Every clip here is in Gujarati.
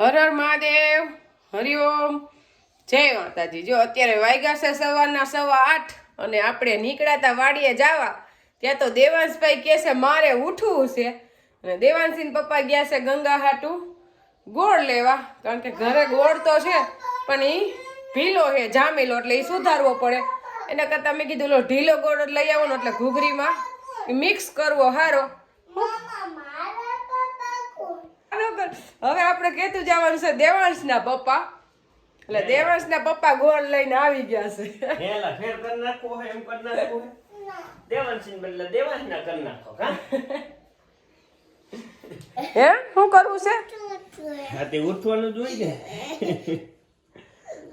હર હર મહાદેવ, હરિઓમ, જય માતાજી। જો અત્યારે વાગ્યા છે સવારના 8:15 અને આપણે નીકળ્યા વાડીએ જવા ત્યાં તો દેવાંશભાઈ કહે છે મારે ઉઠવું છે અને દેવાંશીન પપ્પા ગયા છે ગંગા હાટું ગોળ લેવા, કારણ કે ઘરે ગોળ તો છે પણ એ ભીલો છે જામેલો એટલે એ સુધારવો પડે। એના કરતાં મેં કીધું લો ઢીલો ગોળ લઈ આવો ને એટલે ઘૂઘરીમાં મિક્સ કરવો સારો। હવે આપણે કહેતું જવાનું છે દેવાંશના પપ્પા, એટલે દેવાંશના પપ્પા ગોળ લઈને આવી ગયા છે। હેલા ફેર કર નાખો એમ કર નાખો દેવાંશીન બદલે દેવાંશના કર નાખો કા હે શું કરવું છે? હા તે ઉઠવાનું જોઈએ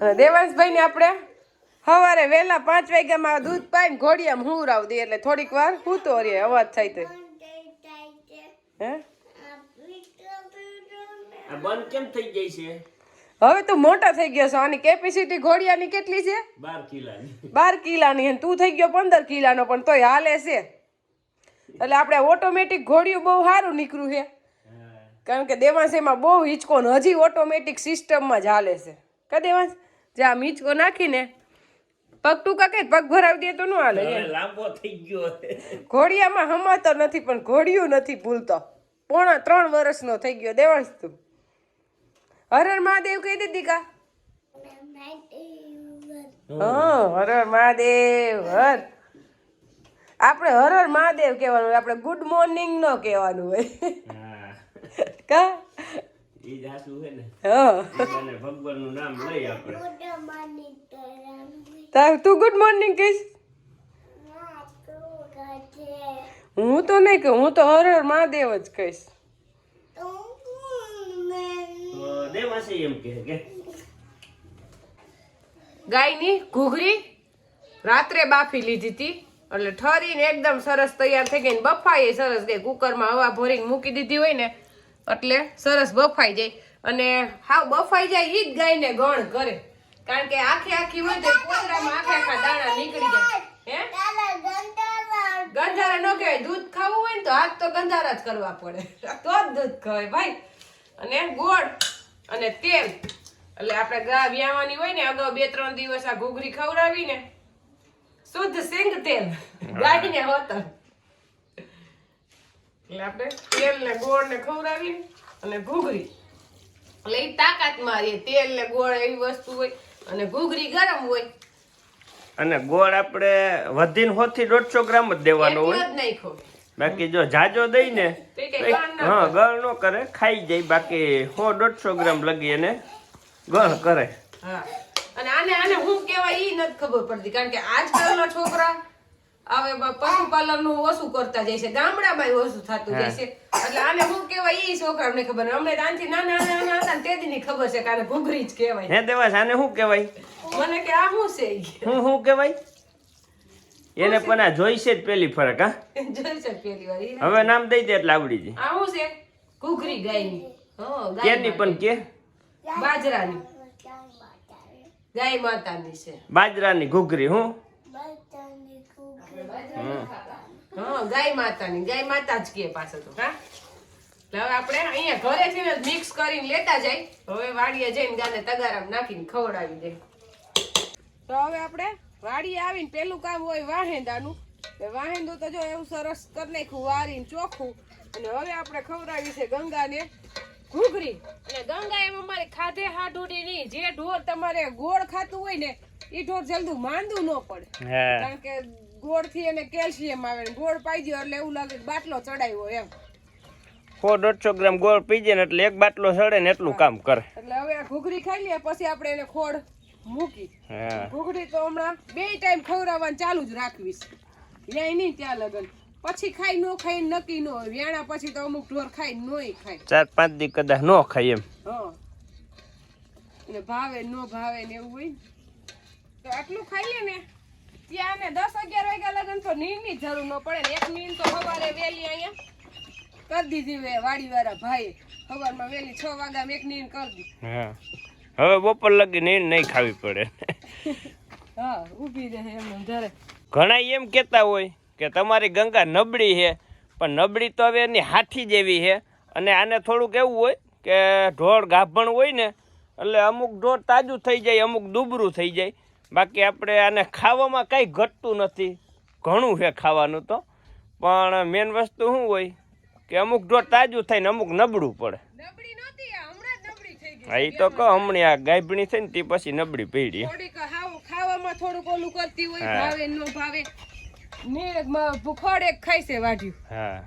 અને દેવાંશભાઈ ને આપણે સવારે વહેલા 5 વાગ્યામાં દૂધ પાઈને ઘોડિયામાં હુંરાવ દઈએ એટલે થોડીક વાર સૂતો રહીએ, અવાજ થાય તો હે આ બંધ કેમ થઈ જાય છે? હવે તું મોટા થઈ ગયો છો, આની કેપેસિટી ઘોડિયાની કેટલી છે? 12 કિલાની 12 કિલાની, અને તું થઈ ગયો 15 કિલાનો, પણ તોય હાલે છે। એટલે આપણે ઓટોમેટિક ઘોડિયું બહુ સારું નીકળ્યું છે, કારણ કે દેવાંશ એમાં બહુ હિંચકો ને હજી ઓટોમેટિક સિસ્ટમમાં જ હાલે છે કા દેવાંશ? જે આમ હિંચકો નાખીને પગ ટૂંકા કે પગ ભરાવી દે તો ન હાલે, લાંબો થઈ ગયો ઘોડિયામાં હમાતો નથી પણ ઘોડિયું નથી ભૂલતો। 3.5 વર્ષનો થઈ ગયો દેવાંશ તું। હર હર મહાદેવ કહી દીધી કા? હા હર હર મહાદેવ હર। આપણે હર હર મહાદેવ કહેવાનું, આપણે ગુડ મોર્નિંગ ન કહેવાનું હોય કા? ઈ જાસુ હે ને હા અને ભગવાનનું નામ લઈ આપણે તું ગુડ મોર્નિંગ કહીશ? હું તો નહીં કહું, હું તો હર હર મહાદેવ જ કહીશ। તો દેવાંશી એમ કહે કે ગાયની ઘૂઘરી રાત્રે બાફી લીધી હતી એટલે ઠરીને એકદમ સરસ તૈયાર થઈ ગઈ, બફાઈ સરસ ગઈ। કુકરમાં હવા ભરીને મૂકી દીધી હોય ને એટલે સરસ બફાઈ જાય, અને હાવ બફાઈ જાય ઈ જ ગાયને ગણ કરે, કારણ કે આખી હોય તો કોતરામાં આખા દાણા નીકળી જાય। હે ગંધારા ન કહેવાય, દૂધ ખાવું હોય ને તો આજ તો ગંધારા જ કરવા પડે તો જ દૂધ ખવાય ભાઈ। અને ગોળ અને તેલ, એટલે આપણે ગા વ્યાવાની હોય ને અગાઉ 2-3 દિવસ આ ઘૂઘરી ખવડાવીને શુદ્ધ સિંગ તેલ ગાયને હોતર, એટલે આપણે તેલ ને ગોળ ને ખવડાવી અને ઘૂઘરી, એટલે એ તાકાત મારીએ। તેલ ને ગોળ એવી વસ્તુ હોય અને ઘૂઘરી ગરમ હોય, અને ગોળ આપણે વધીને 100 થી 150 ગ્રામ જ દેવાનો એટલો હોય, જ નાખો। બાકી જો જાજો દઈ ને તો ઈ કઈ ગણ ના હા કરે। ગળ નો કરે, ખાઈ જાય, બાકી 100-150 ગ્રામ લગી એને ગળ કરે। હા, અને આને હું કહેવાય ઈ નથી ખબર પડતી, કારણ કે આજકાલના છોકરા હવે પશુપાલન નું ઓછું કરતા જાય છે, ગામડામાં ઓછું થતું જાય છે, એટલે આને હું કહેવાય ઈ છોકરાને ખબર। અમને ત્યાંથી નાના હતા ને તેથી ની ખબર છે, કારણ ઘૂઘરી જ કહેવાય। હે દેવાંશ આને શું કહેવાય? મને કે આ શું છે ઈ? શું કહેવાય એને? પણ આ જોઈશે જ પેલી ફરક હા, જોઈ છે પેલી વાર ઈ હવે નામ દઈ દે એટલે આવડી જાય। આ શું છે? ઘૂઘરી ગાયની। હા કેની પણ કે બાજરાની, ગાય માતાની છે બાજરાની ઘૂઘરી હું હા ગાય માતાની, ગાય માતા જ કે પાછળ તો હા। એટલે હવે આપણે અહીંયા ઘરેથી ને મિક્સ કરીને લેતા જાય, હવે વાડીએ જઈને ગાને તગારામાં નાખીને ખવડાવી દે। તો હવે આપણે વાડીએ આવીને પેલું કામ હોય વાહેંદાનું, વાહેંદું તો જો એવું સરસ કરી નાખ્યું વારીને ચોખ્ખું, અને હવે આપણે ખવડાવી છે ગંગાને ઘૂઘરી। અને ગંગા એમ અમારે ખાધે હાડુડી નહીં, જે ઢોર તમારે ગોળ ખાતું હોય ને એ ઢોર જલ્દી માંદું ન પડે, કારણ કે ગોળ થી એને કેલ્શિયમ આવે, ગોળ પાઈ ગયો એટલે એવું લાગે બાટલો ચડાવ્યો એમ। 100-150 ગ્રામ ગોળ પી જાય ને એટલે એક બાટલો સડે ને એટલું કામ કરે। એટલે હવે આ ઘૂઘરી ખાઈ લે પછી આપણે એને ખોડ મૂકી। ઘૂઘરી તો હમણાં 2 ટાઈમ ખવડાવવાનું ચાલુ જ રાખવીશ, ન્યાય નહીં ત્યાં લગન, પછી ખાઈ ન ખાઈ નક્કી ન હોય, વ્યાણા પછી તો અમુક ઢોર ખાઈ નોય ખાય, 4-5 દી કદાચ નો ખાય એમ। હા એટલે ભાવે ન ભાવે ને એવું હોય તો આટલું ખાઈએ ને ત્યાં ને 10-11 વાગ્યા લગન તો નીરની જરૂર ન પડે ને, એક નીર તો સવારે વહેલી અહીંયા કરી દીધી વાડી વાળા ભાઈ, સવારમાં વહેલી 6 વાગ્યામાં એક નીર કરી દીધી। હા હવે બપોર લગી નીર નહીં ખાવી પડે હા ઊભી રહે એમ ઘરે। ઘણા એમ કહેતા હોય કે તમારી ગંગા નબળી છે, પણ નબળી તો હવે એની હાથી જેવી છે, અને આને થોડુંક એવું હોય કે ઢોળ ગાભણ હોય ને એટલે અમુક ઢોળ તાજું થઈ જાય, અમુક દુબરું થઈ જાય. બાકી આપણે આને ખાવામાં કાંઈ ઘટતું નથી, ઘણું છે ખાવાનું તો. પણ મેન વસ્તુ શું હોય કે અમુક ઢોળ તાજું થાય ને અમુક નબળું પડે. હા એ તો કહો હમણાં આ ગાભણી થઈ ને તે પછી નબળી પડી. ખાવામાં થોડુંક ઓલું કરતી હોય, ભાવે ન ભાવે ભૂખડ એક ખાઈ છે વાઢ્યું. હા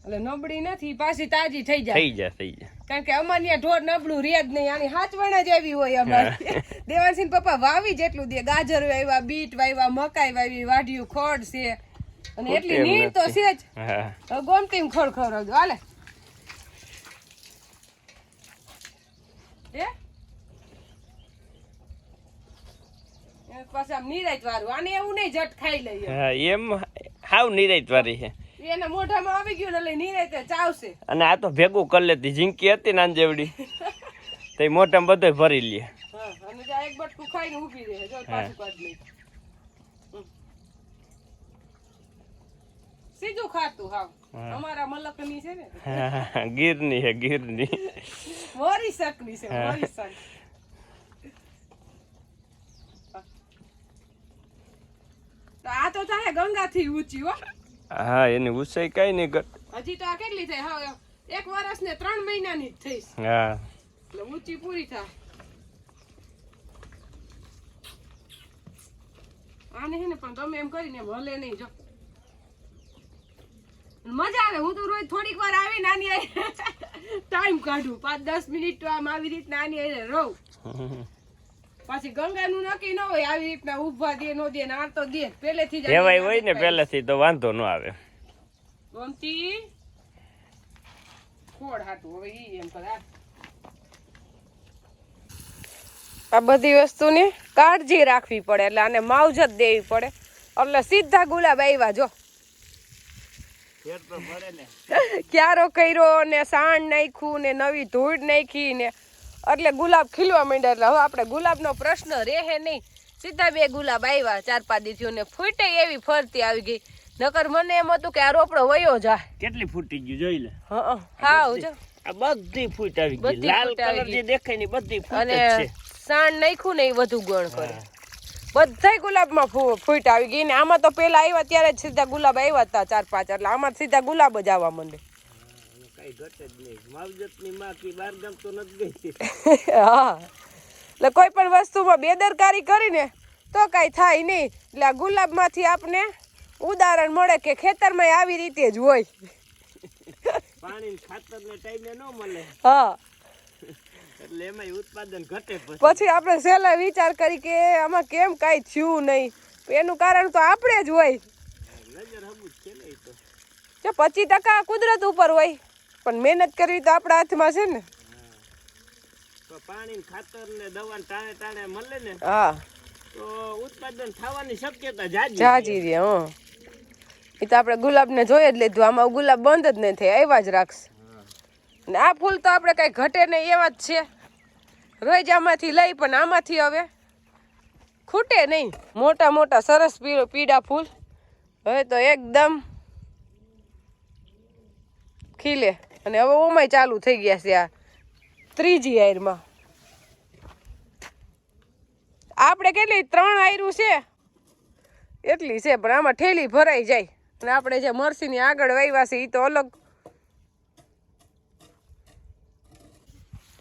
એટલે નબળી નથી, પાછી તાજી થઈ જાય. કારણ કે અમારે ઢોર નબળું રે જ નહીં, આની હાચવણ જ એવી હોય અમારે. દેવાનસિંહ પપ્પા વાવી જેટલું દે, ગાજર વાવ્યા, બીટ વાવ્યા, મકાઈ વાવી, વાઢ્યું ખડ છે અને એટલી નીર તો છે જ. ગોમતી ખડ ખવડાવજો હાલે. પાછા નિરાત વાળું, આને એવું નહીં જટ ખાઈ લઈએ. એમ હાવ નિરાત વાળી છે. એના મોઢામાં આવી ગયું એટલે નિરાતે ચાવશે. અને આ તો ભેગું કરી લેતી ઝીંકી હતી નાન જેવડી તે મોઢામાં બધું ભરી લે. અને જા એક બટકું ખાઈને ઊભી રહે જો પાછું કાઢ લે. સીધું ખાતું હાવ અમારા મલકની છે ને. ગીરની છે ગીરની. મોરીસકની છે મોરીસક. આ તો થાય ગંગાથી ઊંચી હો. હા એની ઊંચાઈ કઈ નહીં ઘટ. હજી તો આ કેટલી થાય? હવે 1 વર્ષ ને 3 મહિનાની જ થઈશ. હા એટલે ઊંચી પૂરી થાય. આને હે ને પણ તમે એમ કરીને ભલે નહીં જો મજા આવે. હું તો રોજ થોડીક વાર આવીને આની ટાઈમ કાઢું 5-10 મિનિટ તો આમ આવી રીતના આની આરે રહું. પાછી ગંગાનું નક્કી ન હોય, આવી રીતના ઉભા દે નો દે આ તો દે પહેલેથી જ એવાય હોય ને પહેલેથી તો વાંધો ન આવે. ગમતી ખોડ હાટું હવે ઈ એમ કરે. આ બધી વસ્તુની કાળજી રાખવી પડે એટલે આને માવજત દેવી પડે એટલે સીધા ગુલાબ આવ્યા જો. ક્યારો કર્યો ને સાણ નાખ્યું ને નવી ધૂળ નાખી ને એટલે ગુલાબ ખીલવા માંડ્યા. એટલે હવે આપણે ગુલાબનો પ્રશ્ન રહે નહીં. સીધા 2 ગુલાબ આવ્યા 4-5 દિવસથી ને ફૂટે એવી ફરતી આવી ગઈ. નકર મને એમ હતું કે આ રોપડો વયો જાય. કેટલી ફૂટી ગયું જોઈ લે. હા જો આ બધી ફૂટ આવી ગઈ. લાલ કલર જે દેખાય ને બધી ફૂટ છે. અને સાણ નાખ્યું ને એ વધુ ગણ કરે. બધાય ગુલાબમાં ફૂટ આવી ગઈ ને આમાં તો પેલા આવ્યા ત્યારે જ સીધા ગુલાબ આવ્યા હતા 4-5 એટલે આમાં સીધા ગુલાબ જ આવવા માંડે. હા એટલે કોઈ પણ વસ્તુમાં બેદરકારી કરીને તો કઈ થાય નહીં. એટલે આ ગુલાબમાંથી આપને ઉદાહરણ મળે કે ખેતરમાં આવી રીતે જ હોય. પાણી ખાતરને ટાઈમે ન મળે. હા એટલે એમાં ઉત્પાદન ઘટે. પછી આપણે સહેલા વિચાર કરી કે આમાં કેમ કાંઈ થયું નહીં. એનું કારણ તો આપણે જ હોય. નજર હબુ છે ને એ તો. જો 25% કુદરત ઉપર હોય પણ મહેનત કરવી તો આપણા હાથમાં છે ને. તો પાણી ખાતર ને દવા ટાણે ટાણે મળે ને. હા તો ઉત્પાદન થવાની શક્યતા જાજી રહે. હા એ તો આપણે ગુલાબને જોઈ જ લીધું. આમાં ગુલાબ બંધ જ નહીં થાય, આવ્યા જ રાખશે. ને આ ફૂલ તો આપણે કઈ ઘટે નહીં એવા જ છે. રોજ આમાંથી લઈ પણ આમાંથી હવે ખૂટે નહીં. મોટા મોટા સરસ પીળા ફૂલ હવે તો એકદમ ખીલે. અને હવે ઓમાંય ચાલુ થઈ ગયા છે આ 3જી આયરમાં. આપણે કેટલી 3 આયરું છે એટલી છે પણ આમાં ઠેલી ભરાઈ જાય. અને આપણે જે મરસીની આગળ વાવ્યા છે એ તો અલગ.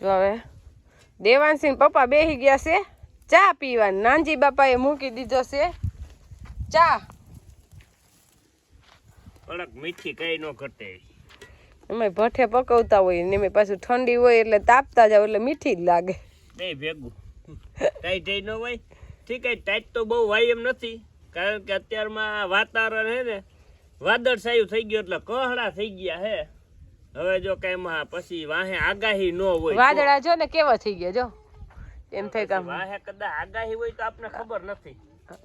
હવે દેવાનસિંહ પપ્પા બેસી ગયા છે ચા પીવા. નાનજી બાપાએ મૂકી દીધો છે ચા. કડક મીઠી કઈ નો ઘટે. એમાં ભઠ્ઠે પકવતા હોય ને એમાં પાછું ઠંડી હોય એટલે તાપતા જાવ એટલે મીઠી જ લાગે. નહીં ભેગું ટાઈટ ન હોય. ઠીક છે ટાઈટ તો બહુ વાય એમ નથી કારણ કે અત્યારમાં વાતાવરણ હે ને વાદળછાયું થઈ ગયું એટલે કહડા થઈ ગયા હે. હવે જો કઈ એમાં પછી વાહે આગાહી ન હોય. વાદળા જો ને કેવા થઈ ગયા જો. એમ થાય કે વાહે કદાચ આગાહી હોય તો આપણે ખબર નથી.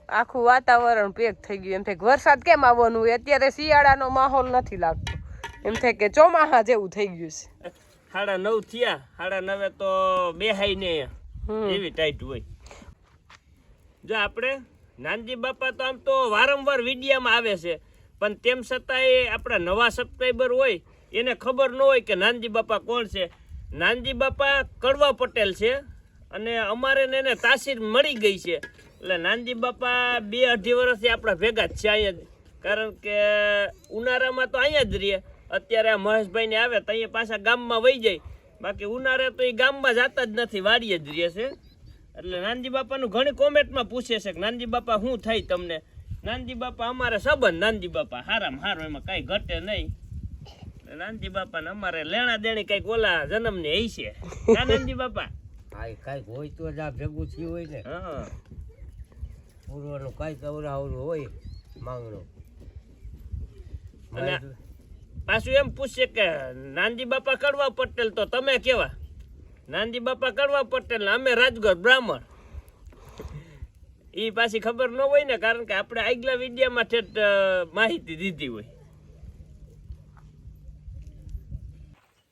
આખું વાતાવરણ પેક થઈ ગયું. એમ થાય વરસાદ કેમ આવવાનું હોય. અત્યારે શિયાળાનો માહોલ નથી લાગતો. એમ થાય કે ચોમાસા જેવું થઈ ગયું છે. 9:30 થયા. 9:30 તો બેહાઈ ને એવી ટાઈટ હોય. જો આપણે નાનજી બાપા તો આમ તો વારંવાર વિડીયામાં આવે છે પણ તેમ છતાંય આપણા નવા સબસ્ક્રાઈબર હોય એને ખબર ન હોય કે નાનજી બાપા કોણ છે. નાનજી બાપા કડવા પટેલ છે અને અમારે ને એને તાસીર મળી ગઈ છે. એટલે નાનજી બાપા 2-2.5 વર્ષથી આપણા ભેગા જ છે અહીંયા જ. કારણ કે ઉનાળામાં તો અહીંયા જ રહીએ. અત્યારે આ મહેશભાઈને આવે તો અહીંયા પાછા ગામમાં વહી જાય. બાકી ઉનાળે તો એ ગામમાં જતા જ નથી, વાડીએ જ રહે છે. એટલે નાનજી બાપાનું ઘણી કોમેન્ટમાં પૂછે છે કે નાનજી બાપા શું થાય તમને. નાનજી બાપા અમારે સંબંધ, નાનજી બાપા હારામાં હારો, એમાં કાંઈ ઘટે નહીં. નાનજી બાપાને અમારે લેણા દેણી કઈક ઓલા જન્મની હઈ છે. નાનજી બાપા હા કઈક હોય તો જ આ ભેગું થયું હોય ને. હા પૂરવાનું કઈક અવરાવરું હોય માંગણું. અને પાછું એમ પૂછશે કે નાનજી બાપા કડવા પટેલ તો તમે કેવા. નાનજી બાપા કડવા પટેલ ને અમે રાજગોર બ્રાહ્મણ. એ પાછી ખબર ન હોય ને, કારણ કે આપણે આગલા વિડીયામાં ઠેઠ માહિતી દીધી હોય.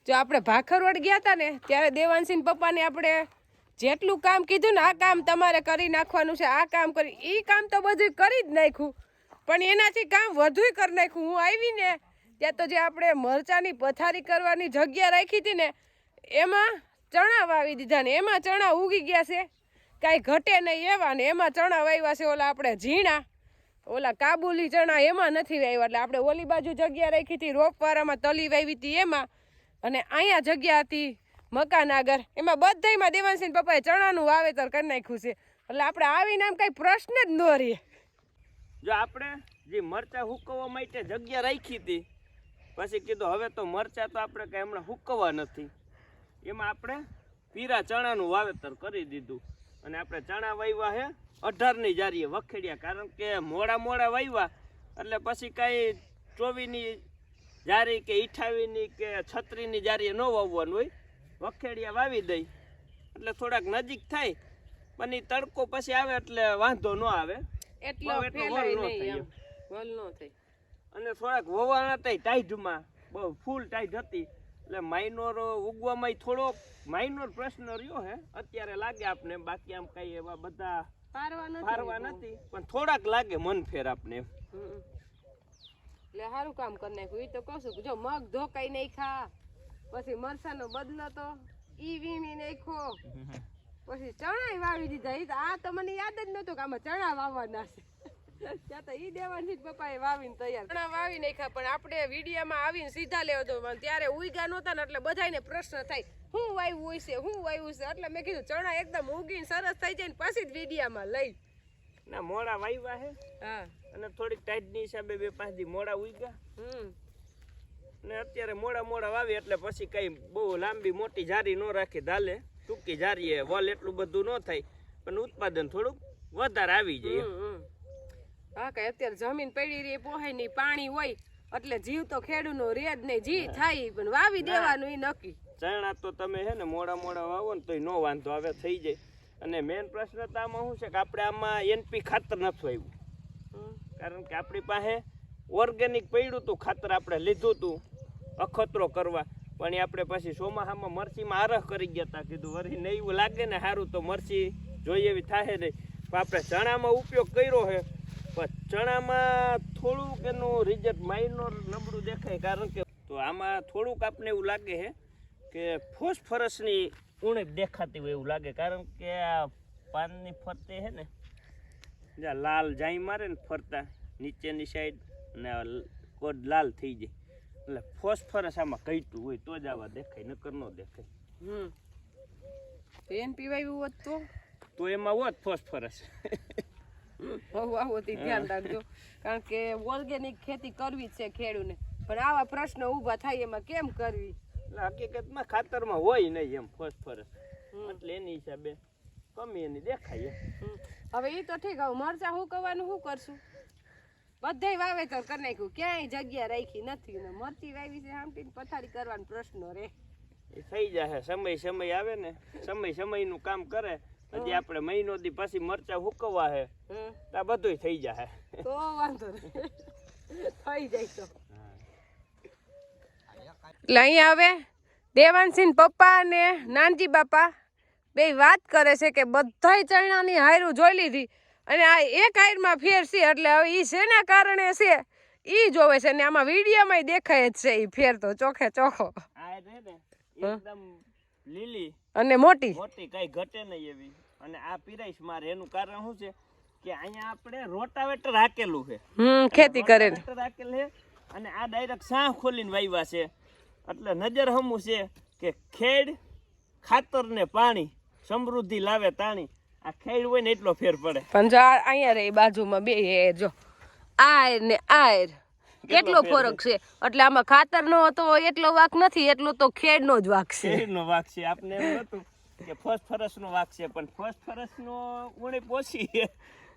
જો આપણે ભાખરવડ ગયા હતા ને ત્યારે દેવાંશીન પપ્પાને આપણે જેટલું કામ કીધું ને, આ કામ તમારે કરી નાખવાનું છે, આ કામ કરી, એ કામ તો બધું કરી જ નાખ્યું, પણ એનાથી કામ વધુય કરી નાખ્યું. હું આવી ને ત્યાં તો જે આપણે મરચાની પથારી કરવાની જગ્યા રાખી હતી ને, એમાં ચણા વાવી દીધા ને એમાં ચણા ઉગી ગયા છે, કાંઈ ઘટે નહીં એવા. ને એમાં ચણા વાવ્યા છે ઓલા આપણે ઝીણા, ઓલા કાબુલી ચણા એમાં નથી વાવ્યા. એટલે આપણે ઓલી બાજુ જગ્યા રાખી હતી રોપવાળામાં તલી વાવી હતી એમાં, અને અહીંયા જગ્યા હતી મકાન આગળ, એમાં બધાયમાં દેવાંશીન પપ્પાએ ચણાનું વાવેતર કરી નાખ્યું છે. એટલે આપણે આવીને આમ કાંઈ પ્રશ્ન જ ન રહે. જો આપણે જે મરચા હુકવવા માટે જગ્યા રાખી હતી, પછી કીધું હવે તો મરચા તો આપણે કાંઈ હમણાં હુકવવા નથી, એમાં આપણે પીરા ચણાનું વાવેતર કરી દીધું. અને આપણે ચણા વાવ્યા છે 18ની જારીએ વખેડ્યા, કારણ કે મોડા વાવ્યા એટલે પછી કાંઈ 24ની જારી કે 28ની કે 36ની જારીએ ન વાવવાનું હોય. વખેડિયા વાવી દઈ એટલે થોડાક નજીક થાય, પણ એ તડકો પછી આવે એટલે વાંધો ન આવે, એટલો ફેલાય નહીં, વલ ન થાય. અને થોડાક વવાણા થાય ટાઈઢમાં, બહુ ફૂલ ટાઈઢ હતી એટલે માઇનોર ઉગવામાં થોડો માઇનોર પ્રશ્ન રહ્યો હે અત્યારે લાગે આપને. બાકી આમ કઈ એવા બધા પારવા નથી, પણ થોડાક લાગે મન ફેર આપને. એટલે સારું કામ કરી નાખ્યું. એ તો કહું છું, જો મગ ધોકાઈ નાખ્યા, પછી મરસાનો બદલો તો ઈ વીણી નાખ્યો, પછી ચણા વાવી દીધા. આ તો મને યાદ જ નતું કે આમાં ચણા વાવવાના છે. ત્યાં તો ઈ દેવાંશી પપ્પાએ વાવીને તૈયાર ચણા વાવી નાખ્યા. પણ આપણે વિડીયામાં આવીને સીધા લેવો તો ત્યારે ઉગ્યા નહોતા ને, એટલે બધાને પ્રશ્ન થાય શું વાવ્યું છે, શું વાવ્યું છે. એટલે મેં કીધું ચણા એકદમ ઉગીને સરસ થઈ જાય ને પછી જ વિડીયામાં લઈ. ના મોડા વાવ્યા હે. હા, અને થોડીક ટાઈટની હિસાબે 2-5 દી મોડા ઉગ્યા. ને અત્યારે મોડા વાવી એટલે પછી કઈ બહુ લાંબી મોટી જારી ન રાખી, ધાલે ટૂંકી જારીએ વલ એટલું બધું ન થાય, પણ ઉત્પાદન થોડુંક વધારે આવી જાય. હા, કઈ અત્યારે જમીન પડી રહી પોહાય નહીં, પાણી હોય એટલે જીવ તો ખેડૂનો રે જ નહીં, જી થાય પણ વાવી દેવાનું એ નક્કી. ચણા તો તમે હે ને મોડા વાવો ને તોય નો વાંધો આવે, થઈ જાય. અને મેન પ્રશ્ન તો આમાં શું છે કે આપણે આમાં NP ખાતર નથી વાવ્યું, કારણ કે આપણી પાસે ઓર્ગેનિક પડ્યું હતું ખાતર, આપણે લીધું હતું અખતરો કરવા, પણ એ આપણે પછી ચોમાસામાં મરચીમાં આરહ કરી ગયા હતા. કીધું વળી નહીં એવું લાગે ને સારું તો મરચી જોઈએ એવી થાય નહીં. પણ આપણે ચણામાં ઉપયોગ કર્યો છે, પણ ચણામાં થોડુંક એનું રિઝલ્ટ માઇનોર નબળું દેખાય, કારણ કે તો આમાં થોડુંક આપણે એવું લાગે છે કે ફોસ્ફરસની ઉણપ દેખાતી હોય એવું લાગે, કારણ કે આ પાનની ફરતે છે ને જ્યાં લાલ જાઈ મારે ને ફરતા નીચેની સાઈડ ને કોડ લાલ થઈ જાય, એટલે ફોસ્ફરસ આમાં ઘટ્યું હોય તો જ આવા દેખાય, નકર ન દેખાય. NP વાવ્યું હોત તો એમાં હોત ફોસ્ફરસ. ધ્યાન રાખજો, કારણ કે ઓર્ગેનિક ખેતી કરવી જ છે ખેડૂને, પણ આવા પ્રશ્ન ઊભા થાય એમાં કેમ કરવી. હકીકતમાં ખાતરમાં હોય નહીં એમ ફોસ્ફરસ, એટલે એની હિસાબે કમી એની દેખાય. હવે એ તો ઠીક, હવે મરચા હુકવવાનું શું કરશું? બધાય વાવેતર કરી નાખ્યું, ક્યાંય જગ્યા રાખી નથી, ને મરચી વાવી છે આમટીને પથારી કરવાનો પ્રશ્ન રે. એ થઈ જાય, સમય આવે ને, સમયનું કામ કરે. હજી આપણે મહિનો દી પછી મરચા હુકવવા હે તો બધું થઈ જાય, તો વાંધો નહીં, થઈ જાય તો. એટલે અહીંયા હવે દેવાંશીન પપ્પા અને નાનજી બાપા બે વાત કરે છે કે બધાય ચણાની હાયરું જોઈ લીધી અને આ એક હાયરમાં ફેર છે, એટલે હવે એ શેના કારણે છે એ જોવે છે, ને આમાં વિડીયોમાં દેખાય જ છે એ ફેર તો ચોખે ચોખ્ખો. એકદમ લીલી અને મોટી મોટી કઈ ઘટે નહીં એવી. અને આ પીરાઈશ મારે એનું કારણ શું છે કે અહીંયા આપણે રોટાવેટર હાકેલું છે. ખેતી કરે ને. રોટાવેટર હાકેલ છે અને આ ડાયરેક્ટ સાહ ખોલીને વાવ્યા છે. એટલે નજર હમું છે કે ખેડ ખાતર ને પાણી સમૃદ્ધિ લાવે તાણી. આ ખેડ હોય ને એટલો ફેર પડે. પણ જો અહીંયા રે બાજુમાં બે એર જો આયર ને આયર કેટલો ફરક છે. એટલે આમાં ખાતર નો તો એટલો વાક નથી, એટલો તો ખેડ નો જ વાક છે. ખેડ નો વાક છે. આપણે એમ હતું કે ફોસ્ફરસ નો વાક છે, પણ ફોસ્ફરસ નો ઉણપ ઓછી છે,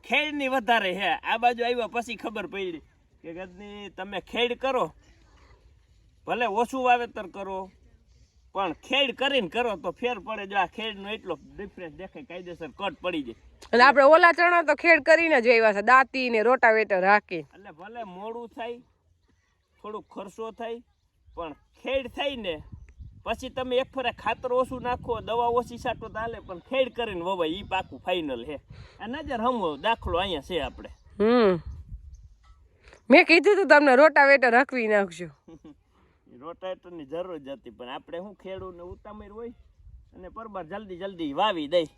ખેડ ની વધારે છે. આ બાજુ આવ્યા પછી ખબર પડી કે ગદની તમે ખેડ કરો, ભલે ઓછું વાવેતર કરો, પણ ખેડ કરીને કરો તો ફેર પડે. જો આ ખેડ નો એટલો ડિફરન્સ દેખાય, કાયદેસર કટ પડી જાય. અને આપણે ઓલા ચણા તો ખેડ કરીને જ આવ્યા છે, દાંતી ને રોટાવેટર રાખી. એટલે ભલે મોડું થાય, થોડુંક ખર્ચો થાય, પણ ખેડ થાય ને પછી તમે એક ફરે ખાતર ઓછું નાખો, દવા ઓછી છાંટો તો હાલે, પણ ખેડ કરીને વવાય ઈ પાકું ફાઇનલ હે. આ નજર હમો દાખલો અહીંયા છે આપણે. મેં કીધું તું તમને રોટાવેટર હકવી નાખજો. રોટાવેટર ની જરૂર જ હતી, પણ આપણે શું ખેડૂત ને ઉતામળ હોય અને પરબાર જલ્દી વાવી દઈ,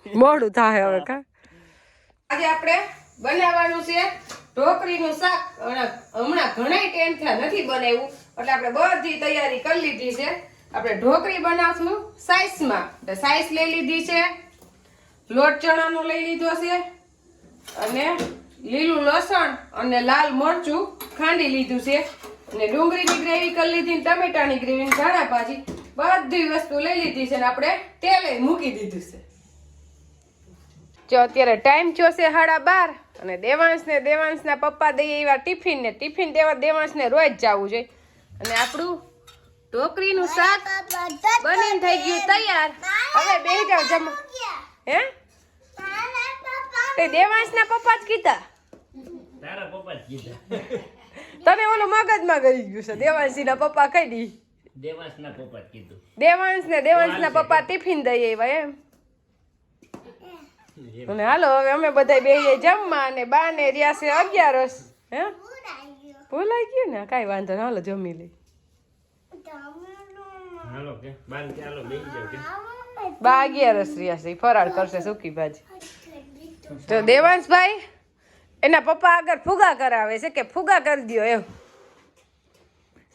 મોડું થાય હવે. કા આજે આપણે બનાવવાનું છે ઢોકળીનું શાક. હમણાં ઘણા ટાઈમ થયા નથી બનાવ્યું, એટલે આપણે બધી તૈયારી કરી લીધી છે. આપણે ઢોકળી બનાવશું સાઈઝમાં. એટલે સાઈઝ લઈ લીધી છે, લોટ ચણાનો લઈ લીધો છે, અને લીલું લસણ અને લાલ મરચું ખાંડી લીધું છે, અને ડુંગળીની ગ્રેવી કરી લીધી, ટમેટાની ગ્રેવી, ધાણા ભાજી બધી વસ્તુ લઈ લીધી છે, અને આપણે તેલ મૂકી દીધું છે. જો અત્યારે ટાઈમ થયો છે 12:30, અને દેવાંશના પપ્પા દઈએ એવા ટિફિન દેવા દેવાંશને રોજ જવું જોઈએ. અને આપણું ઢોકળીનું શાક બનીને થઈ ગયું તૈયાર. હવે બેસી જાવ જમવા. હે તે દેવાંશના પપ્પા જ કીધા, તારા પપ્પા જ કીધા. તને ઓલું મગજમાં ગઈ ગયું છે. દેવાંશીના પપ્પા કઈ દી દેવાંશના પપ્પા જ કીધું. દેવાંશના પપ્પા ટિફિન દઈએ એવા એમ. અને હાલો હવે અમે બધા બેહીએ જમવા, અને બાને રહ્યા છે 11. હે ભૂલાઈ ગયું ને, કાંઈ વાંધો નહીં, હાલો જમી લઈ. હાલો કે બાન કે હાલો બેસી જાવ કે બા 11 રહ્યા છે, ફરાળ કરશે સૂકી ભાજી. તો દેવાંશભાઈ એના પપ્પા આગળ ફુગા કરાવે છે કે ફુગા કરી દો એમ.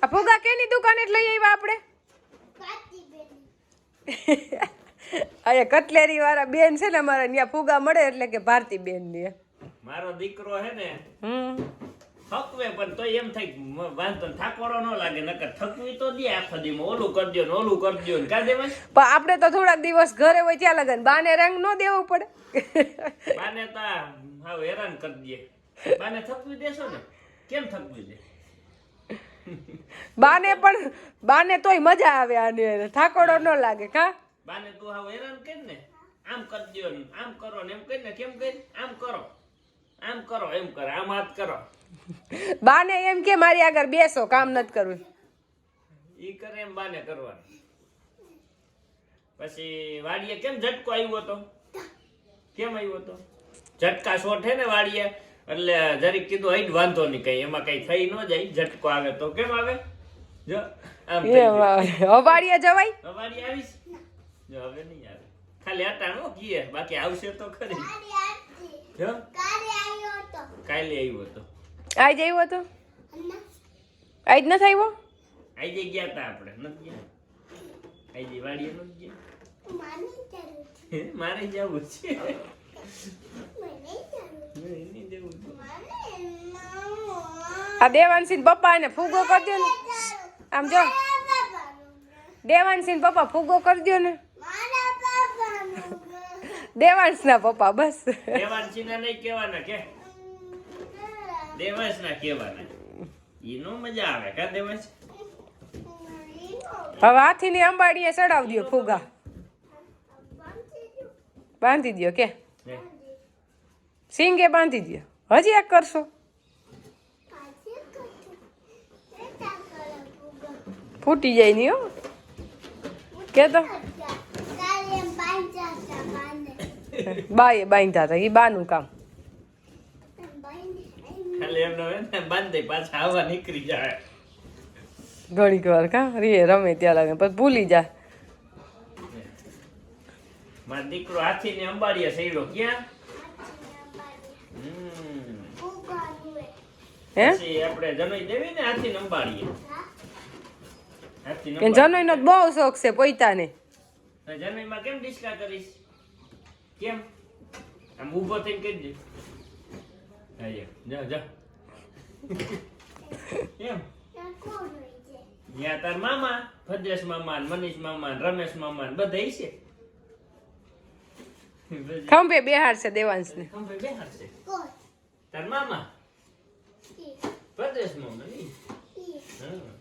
આ ફુગા કેની દુકાને લઈ આવ્યા આપણે? અહીંયા કટલેરી વાળા બેન છે ને અમારા, ત્યાં ફુગા મળે, એટલે કે ભારતી બેન ની. મારો દીકરો હે ને થકવે, પણ તોય એમ થાય વાંધો થાકોડો ન લાગે, નકર થકવી તો દે આખો દી ઓલું કરી દો ને ઓલું કરી દો ને કા દેવાય. પણ આપણે તો થોડાક દિવસ ઘરે હોય ત્યાં લગન બાને રંગ ન દેવો પડે. બાને તો હાવ હેરાન કરી દે. બાને થકવી દેશો ને, કેમ થકવી દે? બાને તોય મજા આવે, આને થાકોડો ન લાગે. કા બાને તું હાવ હેરાન કર ને, આમ કરી દો ને આમ કરો ને, એમ કરી ને કેમ કરી આમ કરો એમ કરો, આમ હાથ કરો. બાને એમ કે મારી આગળ બેસો, કામ નથી કરવું. ઈ કરે એમ બાને કરવાનું. પછી વાડીએ કેમ ઝટકો આવ્યો હતો? કેમ આવ્યો હતો? ઝટકા શોટ હે ને વાડીએ, એટલે જરીક કીધું હઈ વાંધો નહીં, કઈ એમાં કઈ થઈ ન જાય. ઝટકો આવે તો કેમ આવે? જો આમ વાડીએ જવાય. વાડીએ આવીશ જો, હવે નહીં આવે, ખાલી અટાણો કીએ, બાકી આવશે તો ખરી. જો કાલે આવ્યો હતો. આજ આવ્યો હતો? આજ નથી આવ્યો? આજે ગયા તા આપણે, નથી ગયા. આજે વાડીએ નથી ગયા. મારે જવું છે. આ દેવાંશી પપ્પા એને ફૂગો કરી દો ને. આમ જો દેવાંશી પપ્પા ફૂગો કરી દો ને. દેવાંશના પપ્પા બસ. દેવાંશીના નહીં કહેવાના કે દેવાંશના કહેવાના. ઈનો મજા આવે કા દેવાંશ. હવે હાથીની અંબાડીએ ચડાવી દો ફુગા, બાંધી દો કે સિંગે બાંધી દો. હજી એક કરશો? ફૂટી જાય નહીં હો કે તો. બાએ બાંધ્યા હતા, એ બાનું કામ. ખાલી એમનો ને બાંધી પાછા આવવા નીકળી જાય ઘડીક વાર. કા રે રમે ત્યાં લાગે પછી ભૂલી જાય. મારો દીકરો હાથીને અંબાડીએ સૈડો ક્યાં હે પછી આપણે જનોઈ દેવી ને હાથીને અંબાડીએ હાથીને કે જનોઈનો તો બહુ શોખ છે પોઈતાને જનોઈમાં કેમ ડિસ્કા કરીશ કેમ આમ ઊભો થઈને કરી દે આયા જા જા કેમ યા તાર મામા ભદ્રેશ મામા ને મનીષ મામા ને રમેશ મામા ને બધા છે ખંભે બેહાર છે દેવાંશને ખંભે બેહાર છે તાર મામા ભદ્રેશ મામા નહીં હા